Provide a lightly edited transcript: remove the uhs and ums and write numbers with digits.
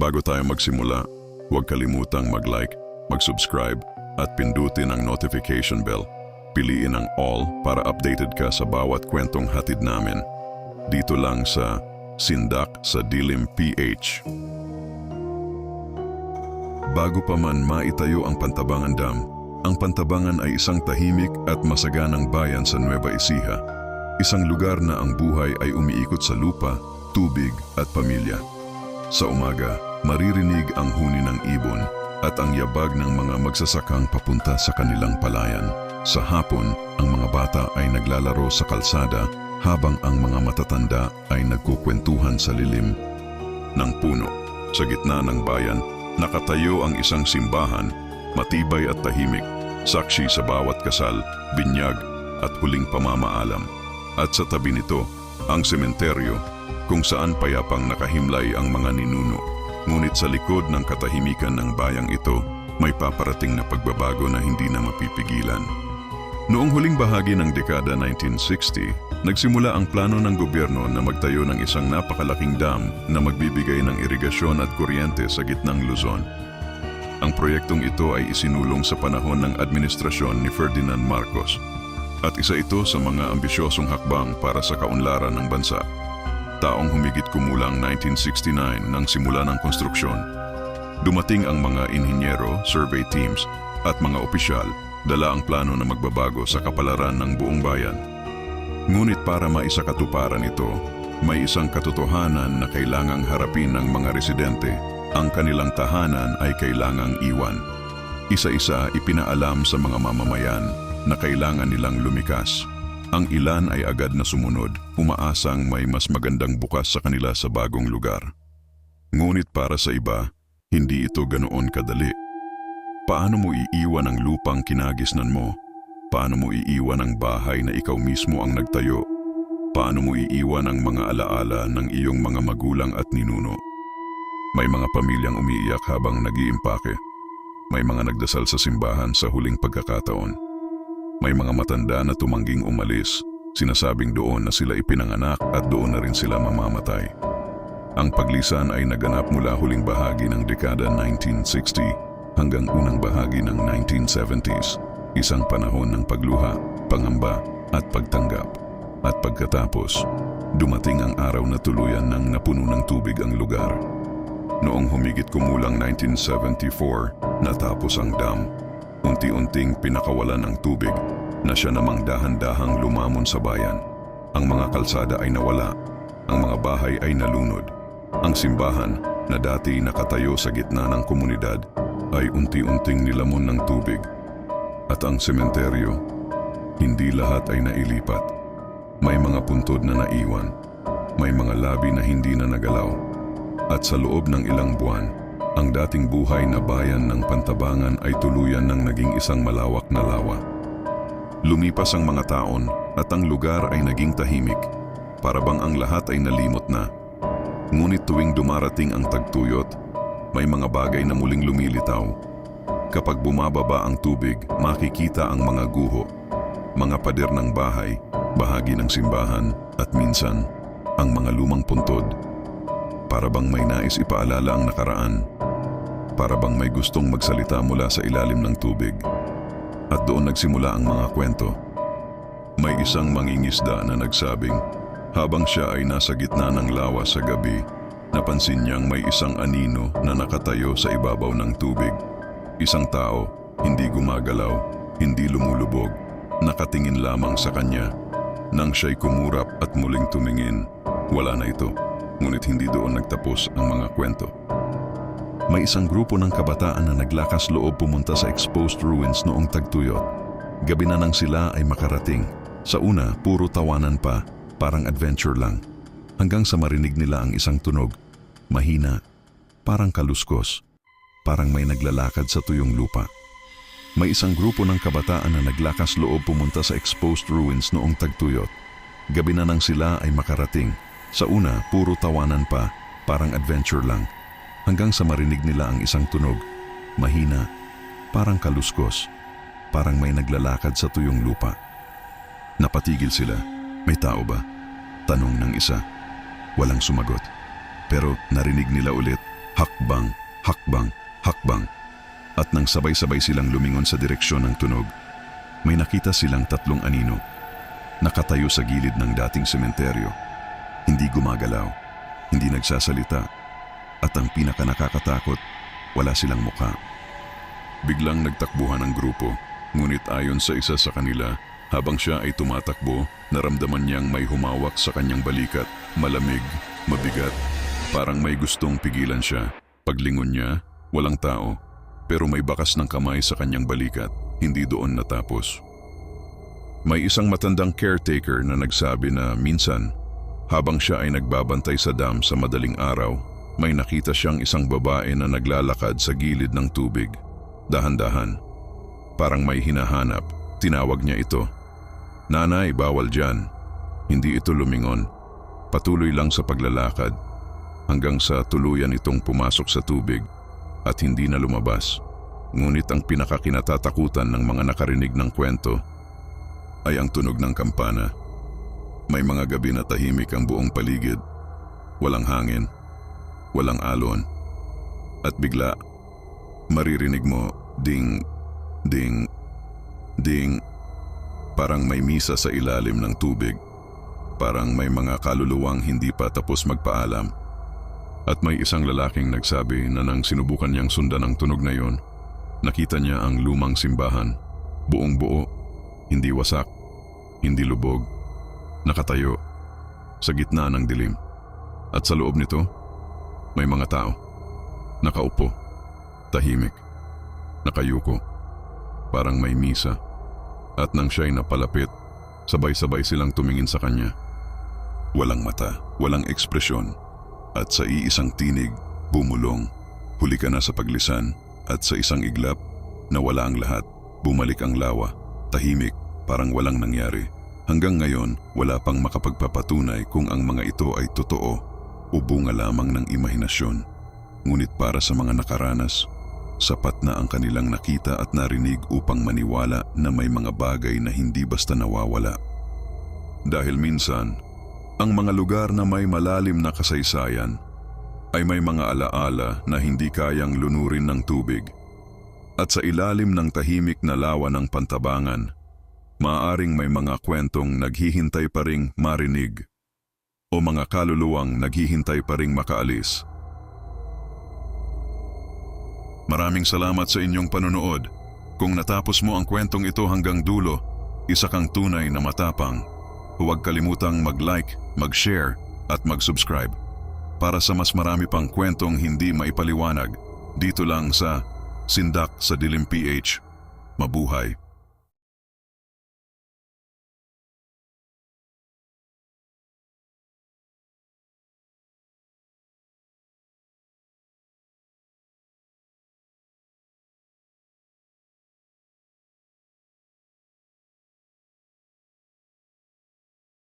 Bago tayo magsimula, huwag kalimutang mag-like, mag-subscribe at pindutin ang notification bell. Piliin ang all para updated ka sa bawat kwentong hatid namin. Dito lang sa Sindak sa Dilim PH. Bago pa man maitayo ang Pantabangan Dam, ang Pantabangan ay isang tahimik at masaganang bayan sa Nueva Ecija. Isang lugar na ang buhay ay umiikot sa lupa, tubig at pamilya. Sa umaga, maririnig ang huni ng ibon at ang yabag ng mga magsasakang papunta sa kanilang palayan. Sa hapon, ang mga bata ay naglalaro sa kalsada habang ang mga matatanda ay nagkukwentuhan sa lilim ng puno. Sa gitna ng bayan, nakatayo ang isang simbahan, matibay at tahimik, saksi sa bawat kasal, binyag at huling pamamaalam. At sa tabi nito, ang sementeryo, kung saan payapang nakahimlay ang mga ninuno. Ngunit sa likod ng katahimikan ng bayang ito, may paparating na pagbabago na hindi na mapipigilan. Noong huling bahagi ng dekada 1960, nagsimula ang plano ng gobyerno na magtayo ng isang napakalaking dam na magbibigay ng irigasyon at kuryente sa gitnang Luzon. Ang proyektong ito ay isinulong sa panahon ng administrasyon ni Ferdinand Marcos at isa ito sa mga ambisyosong hakbang para sa kaunlaran ng bansa. Taong humigit kumulang 1969 nang simula ng konstruksyon. Dumating ang mga inhinyero, survey teams at mga opisyal, dala ang plano na magbabago sa kapalaran ng buong bayan. Ngunit para maisakatuparan ito, may isang katotohanan na kailangang harapin ng mga residente. Ang kanilang tahanan ay kailangang iwan. Isa-isa ipinaalam sa mga mamamayan na kailangan nilang lumikas. Ang ilan ay agad na sumunod, umaasang may mas magandang bukas sa kanila sa bagong lugar. Ngunit para sa iba, hindi ito ganoon kadali. Paano mo iiwan ang lupang kinagisnan mo? Paano mo iiwan ang bahay na ikaw mismo ang nagtayo? Paano mo iiwan ang mga alaala ng iyong mga magulang at ninuno? May mga pamilyang umiiyak habang nag-iimpake. May mga nagdasal sa simbahan sa huling pagkakataon. May mga matanda na tumangging umalis, sinasabing doon na sila ipinanganak at doon na rin sila mamamatay. Ang paglisan ay naganap mula huling bahagi ng dekada 1960 hanggang unang bahagi ng 1970s, isang panahon ng pagluha, pangamba at pagtanggap. At pagkatapos, dumating ang araw na tuluyan ng napuno ng tubig ang lugar. Noong humigit kumulang 1974, natapos ang dam. Unti-unting pinakawalan ng tubig na siya namang dahan-dahang lumamon sa bayan. Ang mga kalsada ay nawala, ang mga bahay ay nalunod. Ang simbahan na dati nakatayo sa gitna ng komunidad ay unti-unting nilamon ng tubig. At ang sementeryo, hindi lahat ay nailipat. May mga puntod na naiwan, may mga labi na hindi na nagalaw. At sa loob ng ilang buwan, ang dating buhay na bayan ng Pantabangan ay tuluyan ng naging isang malawak na lawa. Lumipas ang mga taon at ang lugar ay naging tahimik, para bang ang lahat ay nalimot na. Ngunit tuwing dumarating ang tagtuyot, may mga bagay na muling lumilitaw. Kapag bumababa ang tubig, makikita ang mga guho, mga pader ng bahay, bahagi ng simbahan at minsan, ang mga lumang puntod. Para bang may nais ipaalala ang nakaraan. Para bang may gustong magsalita mula sa ilalim ng tubig. At doon nagsimula ang mga kwento. May isang mangingisda na nagsabing, habang siya ay nasa gitna ng lawa sa gabi, napansin niyang may isang anino na nakatayo sa ibabaw ng tubig. Isang tao, hindi gumagalaw, hindi lumulubog, nakatingin lamang sa kanya. Nang siya'y kumurap at muling tumingin, wala na ito. Ngunit hindi doon nagtapos ang mga kwento. May isang grupo ng kabataan na naglakas loob pumunta sa exposed ruins noong tagtuyot. Gabi na nang sila ay makarating. Sa una, puro tawanan pa, parang adventure lang. Hanggang sa marinig nila ang isang tunog, mahina, parang kaluskos, parang may naglalakad sa tuyong lupa. May isang grupo ng kabataan na naglakas loob pumunta sa exposed ruins noong tagtuyot. Gabi na nang sila ay makarating. Sa una, puro tawanan pa, parang adventure lang. Hanggang sa marinig nila ang isang tunog, mahina, parang kaluskos, parang may naglalakad sa tuyong lupa. Napatigil sila. May tao ba? Tanong ng isa. Walang sumagot. Pero narinig nila ulit, Hakbang, hakbang, hakbang. At nang sabay-sabay silang lumingon sa direksyon ng tunog, may nakita silang 3 anino. Nakatayo sa gilid ng dating sementeryo. Hindi gumagalaw, hindi nagsasalita, at ang pinakanakakatakot, wala silang mukha. Biglang nagtakbuhan ang grupo, ngunit ayon sa isa sa kanila, habang siya ay tumatakbo, naramdaman niyang may humawak sa kanyang balikat, malamig, mabigat, parang may gustong pigilan siya. Paglingon niya, walang tao, pero may bakas ng kamay sa kanyang balikat, hindi doon natapos. May isang matandang caretaker na nagsabi na minsan, habang siya ay nagbabantay sa dam sa madaling araw, may nakita siyang isang babae na naglalakad sa gilid ng tubig. Dahan-dahan. Parang may hinahanap, tinawag niya ito. "Nanay, bawal dyan." Hindi ito lumingon. Patuloy lang sa paglalakad, hanggang sa tuluyan itong pumasok sa tubig at hindi na lumabas. Ngunit ang pinakakinatatakutan ng mga nakarinig ng kwento ay ang tunog ng kampana. May mga gabi na tahimik ang buong paligid. Walang hangin, walang alon. At bigla, maririnig mo ding, ding, ding. Parang may misa sa ilalim ng tubig. Parang may mga kaluluwang hindi pa tapos magpaalam. At may isang lalaking nagsabi na nang sinubukan niyang sundan ang tunog na yon, nakita niya ang lumang simbahan, buong buo, hindi wasak, hindi lubog, nakatayo, sa gitna ng dilim. At sa loob nito, may mga tao, nakaupo, tahimik, nakayuko, parang may misa. At nang siya'y napalapit, sabay-sabay silang tumingin sa kanya. Walang mata, walang ekspresyon, at sa iisang tinig, bumulong, "Huli ka na sa paglisan." At sa isang iglap, nawala ang lahat, bumalik ang lawa, tahimik, parang walang nangyari. Hanggang ngayon, wala pang makapagpapatunay kung ang mga ito ay totoo o bunga lamang ng imahinasyon. Ngunit para sa mga nakaranas, sapat na ang kanilang nakita at narinig upang maniwala na may mga bagay na hindi basta nawawala. Dahil minsan, ang mga lugar na may malalim na kasaysayan ay may mga alaala na hindi kayang lunurin ng tubig. At sa ilalim ng tahimik na lawa ng Pantabangan, maaaring may mga kwentong naghihintay pa ring marinig o mga kaluluwang naghihintay pa ring makaalis. Maraming salamat sa inyong panonood. Kung natapos mo ang kwentong ito hanggang dulo, isa kang tunay na matapang. Huwag kalimutang mag-like, mag-share at mag-subscribe para sa mas marami pang kwentong hindi maipaliwanag dito lang sa Sindak sa Dilim PH. Mabuhay!